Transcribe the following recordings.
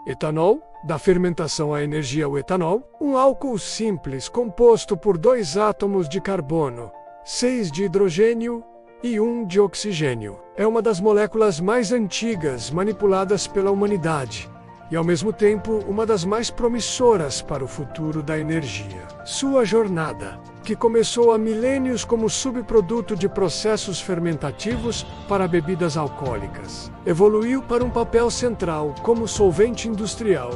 Etanol, da fermentação à energia o etanol, um álcool simples composto por 2 átomos de carbono, 6 de hidrogênio e 1 de oxigênio. É uma das moléculas mais antigas manipuladas pela humanidade e, ao mesmo tempo, uma das mais promissoras para o futuro da energia. Sua jornada, que começou há milênios como subproduto de processos fermentativos para bebidas alcoólicas, evoluiu para um papel central como solvente industrial,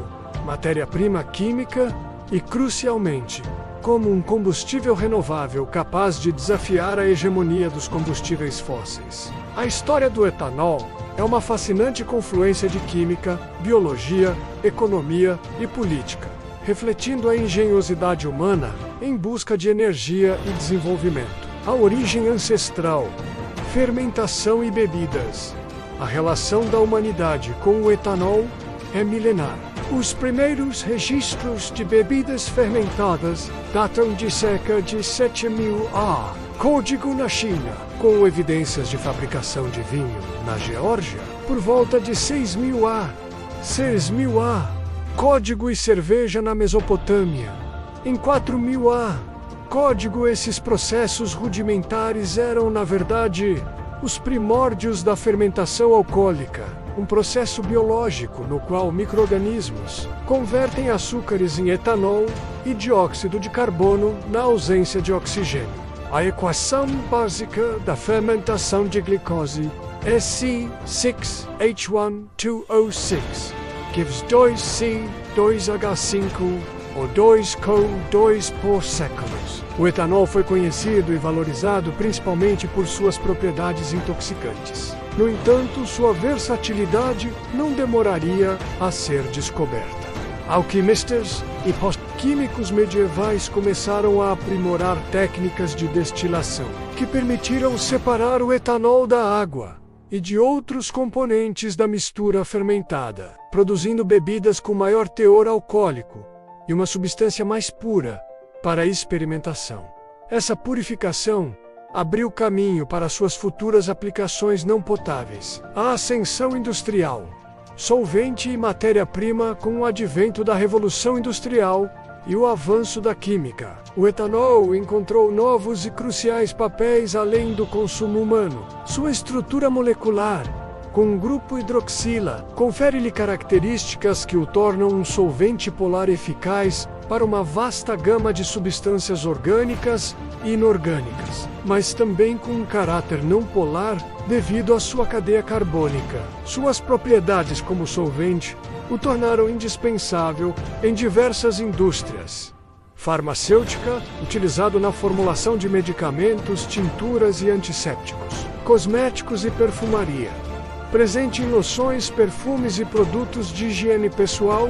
matéria-prima química e, crucialmente, como um combustível renovável capaz de desafiar a hegemonia dos combustíveis fósseis. A história do etanol é uma fascinante confluência de química, biologia, economia e política, refletindo a engenhosidade humana em busca de energia e desenvolvimento. A origem ancestral, fermentação e bebidas. A relação da humanidade com o etanol é milenar. Os primeiros registros de bebidas fermentadas datam de cerca de 7000 A. Código na China, com evidências de fabricação de vinho na Geórgia, por volta de 6000 A. 6000 A. Código e cerveja na Mesopotâmia, em 4000 A. Código. Esses processos rudimentares eram, na verdade, os primórdios da fermentação alcoólica, um processo biológico no qual micro-organismos convertem açúcares em etanol e dióxido de carbono na ausência de oxigênio. A equação básica da fermentação de glicose é C6H12O6, gives 2C2H5 ou 2CO2 por séculos. O etanol foi conhecido e valorizado principalmente por suas propriedades intoxicantes. No entanto, sua versatilidade não demoraria a ser descoberta. Alquimistas e químicos medievais começaram a aprimorar técnicas de destilação, que permitiram separar o etanol da água e de outros componentes da mistura fermentada, produzindo bebidas com maior teor alcoólico e uma substância mais pura para a experimentação. Essa purificação abriu caminho para suas futuras aplicações não potáveis. A ascensão industrial, solvente e matéria-prima com o advento da Revolução Industrial e o avanço da química. O etanol encontrou novos e cruciais papéis além do consumo humano. Sua estrutura molecular, com um grupo hidroxila, confere-lhe características que o tornam um solvente polar eficaz para uma vasta gama de substâncias orgânicas e inorgânicas, mas também com um caráter não polar devido à sua cadeia carbônica. Suas propriedades como solvente o tornaram indispensável em diversas indústrias. Farmacêutica, utilizado na formulação de medicamentos, tinturas e antissépticos. Cosméticos e perfumaria, presente em loções, perfumes e produtos de higiene pessoal,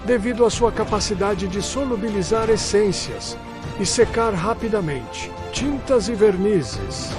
devido à sua capacidade de solubilizar essências e secar rapidamente. Tintas e vernizes.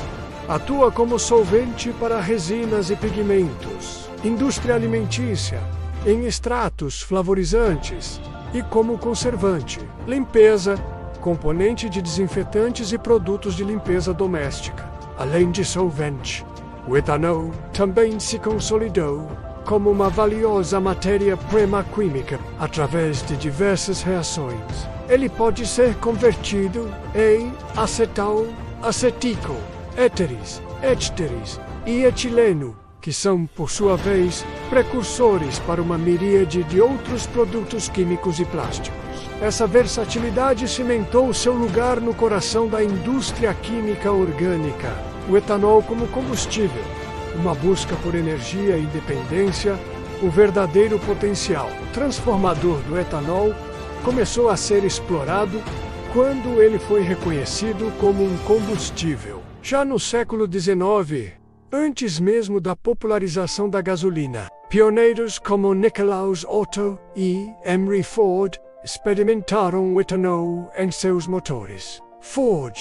Atua como solvente para resinas e pigmentos. Indústria alimentícia, em extratos, flavorizantes e como conservante. Limpeza, componente de desinfetantes e produtos de limpeza doméstica. Além de solvente, o etanol também se consolidou como uma valiosa matéria-prima química através de diversas reações. Ele pode ser convertido em acetal, acetico, éteres, ésteres e etileno, que são, por sua vez, precursores para uma miríade de outros produtos químicos e plásticos. Essa versatilidade cimentou seu lugar no coração da indústria química orgânica. O etanol como combustível, uma busca por energia e independência, o verdadeiro potencial transformador do etanol começou a ser explorado quando ele foi reconhecido como um combustível. Já no século XIX, antes mesmo da popularização da gasolina, pioneiros como Nikolaus Otto e Henry Ford experimentaram o etanol em seus motores. Ford,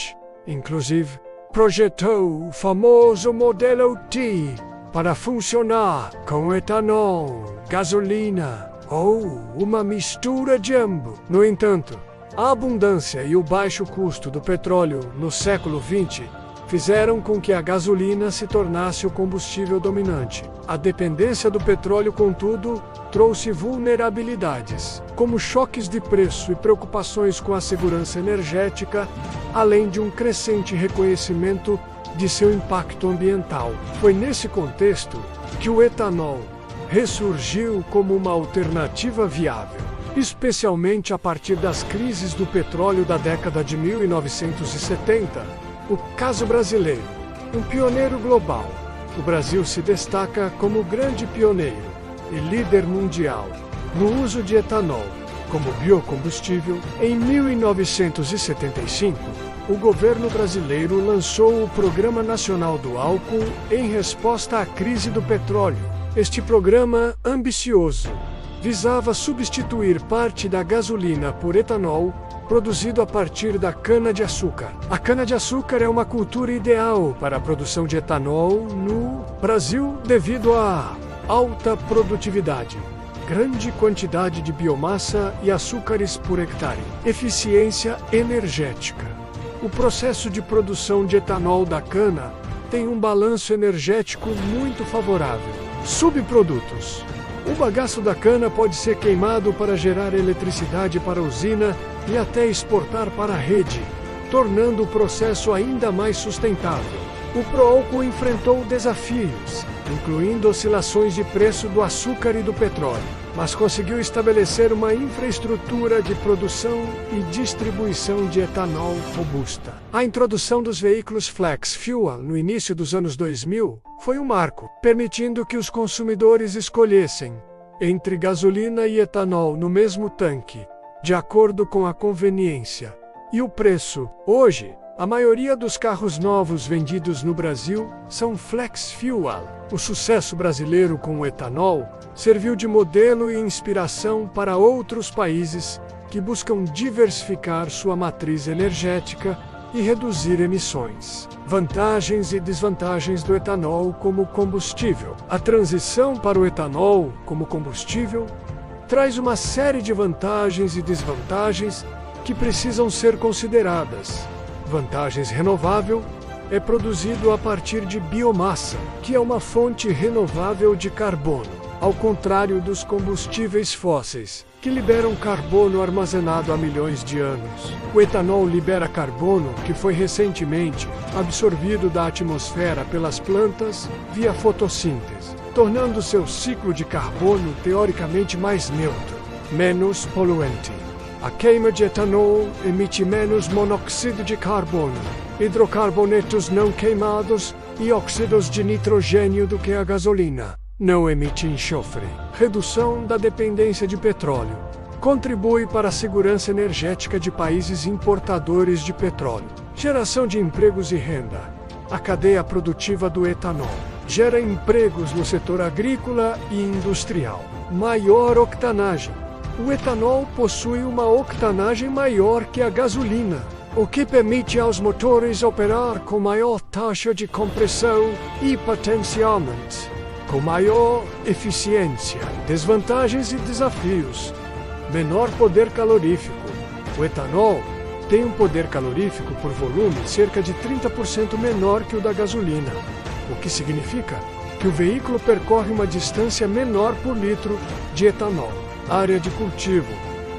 inclusive, projetou o famoso modelo T para funcionar com etanol, gasolina ou uma mistura de ambos. No entanto, a abundância e o baixo custo do petróleo no século XX fizeram com que a gasolina se tornasse o combustível dominante. A dependência do petróleo, contudo, trouxe vulnerabilidades, como choques de preço e preocupações com a segurança energética, além de um crescente reconhecimento de seu impacto ambiental. Foi nesse contexto que o etanol ressurgiu como uma alternativa viável, especialmente a partir das crises do petróleo da década de 1970. O caso brasileiro, um pioneiro global. O Brasil se destaca como grande pioneiro e líder mundial no uso de etanol como biocombustível. Em 1975, o governo brasileiro lançou o Programa Nacional do Álcool em resposta à crise do petróleo. Este programa ambicioso visava substituir parte da gasolina por etanol produzido a partir da cana-de-açúcar. A cana-de-açúcar é uma cultura ideal para a produção de etanol no Brasil devido à alta produtividade, grande quantidade de biomassa e açúcares por hectare, eficiência energética. O processo de produção de etanol da cana tem um balanço energético muito favorável. Subprodutos. O bagaço da cana pode ser queimado para gerar eletricidade para a usina e até exportar para a rede, tornando o processo ainda mais sustentável. O Proálcool enfrentou desafios, incluindo oscilações de preço do açúcar e do petróleo, mas conseguiu estabelecer uma infraestrutura de produção e distribuição de etanol robusta. A introdução dos veículos Flex Fuel no início dos anos 2000 foi um marco, permitindo que os consumidores escolhessem entre gasolina e etanol no mesmo tanque, de acordo com a conveniência e o preço. Hoje, a maioria dos carros novos vendidos no Brasil são Flex Fuel. O sucesso brasileiro com o etanol serviu de modelo e inspiração para outros países que buscam diversificar sua matriz energética e reduzir emissões. Vantagens e desvantagens do etanol como combustível. A transição para o etanol como combustível traz uma série de vantagens e desvantagens que precisam ser consideradas. Vantagens: renovável é produzido a partir de biomassa, que é uma fonte renovável de carbono, ao contrário dos combustíveis fósseis, que liberam carbono armazenado há milhões de anos. O etanol libera carbono que foi recentemente absorvido da atmosfera pelas plantas via fotossíntese, tornando seu ciclo de carbono teoricamente mais neutro, menos poluente. A queima de etanol emite menos monóxido de carbono, hidrocarbonetos não queimados e óxidos de nitrogênio do que a gasolina. Não emite enxofre. Redução da dependência de petróleo. Contribui para a segurança energética de países importadores de petróleo. Geração de empregos e renda. A cadeia produtiva do etanol gera empregos no setor agrícola e industrial. Maior octanagem. O etanol possui uma octanagem maior que a gasolina, o que permite aos motores operar com maior taxa de compressão e potencialmente com maior eficiência. Desvantagens e desafios. Menor poder calorífico. O etanol tem um poder calorífico por volume cerca de 30% menor que o da gasolina, o que significa que o veículo percorre uma distância menor por litro de etanol. Área de cultivo.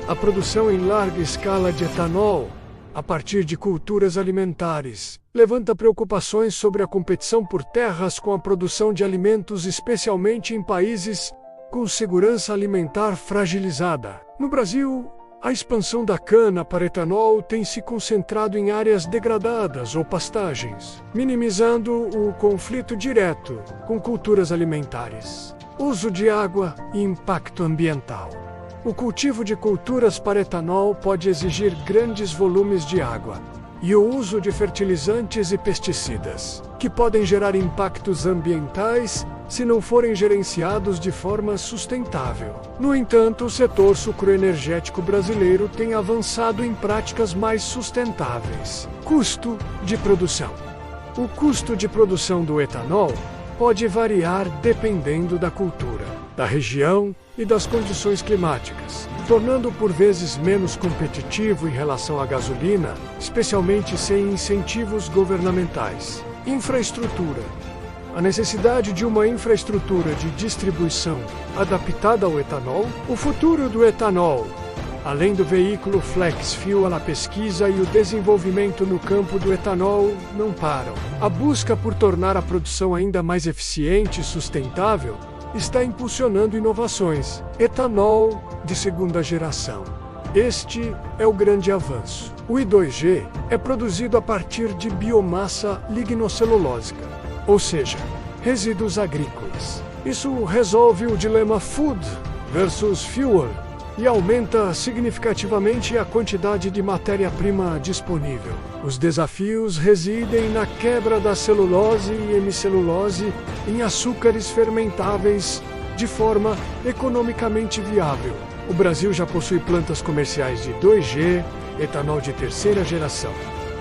A produção em larga escala de etanol, a partir de culturas alimentares, levanta preocupações sobre a competição por terras com a produção de alimentos, especialmente em países com segurança alimentar fragilizada. No Brasil, a expansão da cana para etanol tem se concentrado em áreas degradadas ou pastagens, minimizando o conflito direto com culturas alimentares. Uso de água e impacto ambiental. O cultivo de culturas para etanol pode exigir grandes volumes de água e o uso de fertilizantes e pesticidas, que podem gerar impactos ambientais se não forem gerenciados de forma sustentável. No entanto, o setor sucroenergético brasileiro tem avançado em práticas mais sustentáveis. Custo de produção. O custo de produção do etanol pode variar dependendo da cultura, da região e das condições climáticas, tornando-o por vezes menos competitivo em relação à gasolina, especialmente sem incentivos governamentais. Infraestrutura. A necessidade de uma infraestrutura de distribuição adaptada ao etanol, o futuro do etanol. Além do veículo flex fuel, a pesquisa e o desenvolvimento no campo do etanol não param. A busca por tornar a produção ainda mais eficiente e sustentável está impulsionando inovações. Etanol de segunda geração. Este é o grande avanço. O I2G é produzido a partir de biomassa lignocelulósica, ou seja, resíduos agrícolas. Isso resolve o dilema food versus fuel e aumenta significativamente a quantidade de matéria-prima disponível. Os desafios residem na quebra da celulose e hemicelulose em açúcares fermentáveis de forma economicamente viável. O Brasil já possui plantas comerciais de 2G, etanol de terceira geração.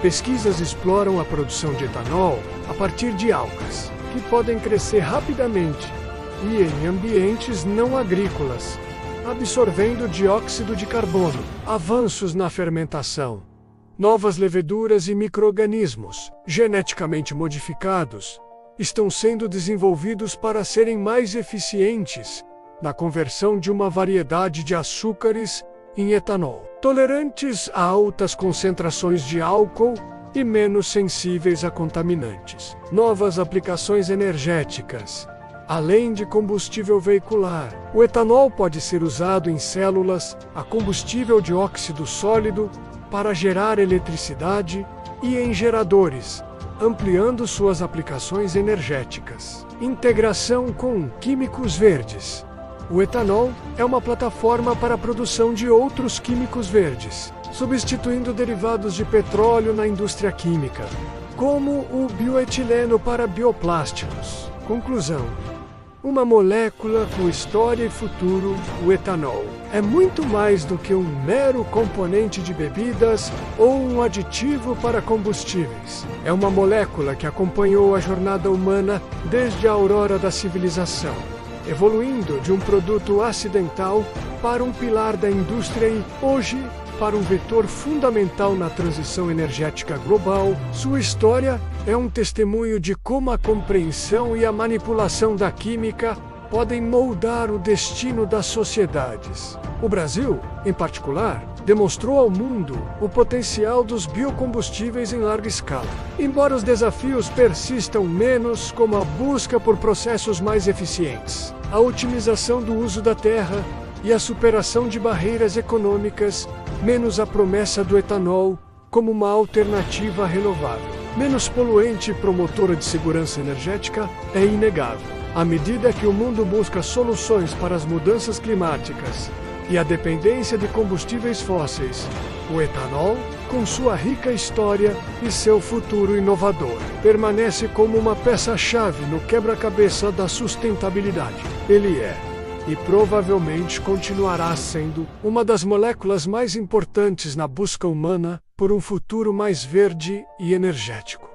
Pesquisas exploram a produção de etanol a partir de algas, que podem crescer rapidamente e em ambientes não agrícolas, absorvendo dióxido de carbono. Avanços na fermentação. Novas leveduras e micro-organismos, geneticamente modificados, estão sendo desenvolvidos para serem mais eficientes na conversão de uma variedade de açúcares em etanol, tolerantes a altas concentrações de álcool e menos sensíveis a contaminantes. Novas aplicações energéticas. Além de combustível veicular, o etanol pode ser usado em células a combustível de óxido sólido para gerar eletricidade e em geradores, ampliando suas aplicações energéticas. Integração com químicos verdes. O etanol é uma plataforma para a produção de outros químicos verdes, substituindo derivados de petróleo na indústria química, como o bioetileno para bioplásticos. Conclusão. Uma molécula com história e futuro, o etanol, é muito mais do que um mero componente de bebidas ou um aditivo para combustíveis. É uma molécula que acompanhou a jornada humana desde a aurora da civilização, evoluindo de um produto acidental para um pilar da indústria e, hoje, para um vetor fundamental na transição energética global. Sua história é um testemunho de como a compreensão e a manipulação da química podem moldar o destino das sociedades. O Brasil, em particular, demonstrou ao mundo o potencial dos biocombustíveis em larga escala. Embora os desafios persistam menos, como a busca por processos mais eficientes, a otimização do uso da terra e a superação de barreiras econômicas, menos a promessa do etanol como uma alternativa renovável, menos poluente e promotora de segurança energética, é inegável. À medida que o mundo busca soluções para as mudanças climáticas e a dependência de combustíveis fósseis, o etanol, com sua rica história e seu futuro inovador, permanece como uma peça-chave no quebra-cabeça da sustentabilidade. Ele é, e provavelmente continuará sendo, uma das moléculas mais importantes na busca humana por um futuro mais verde e energético.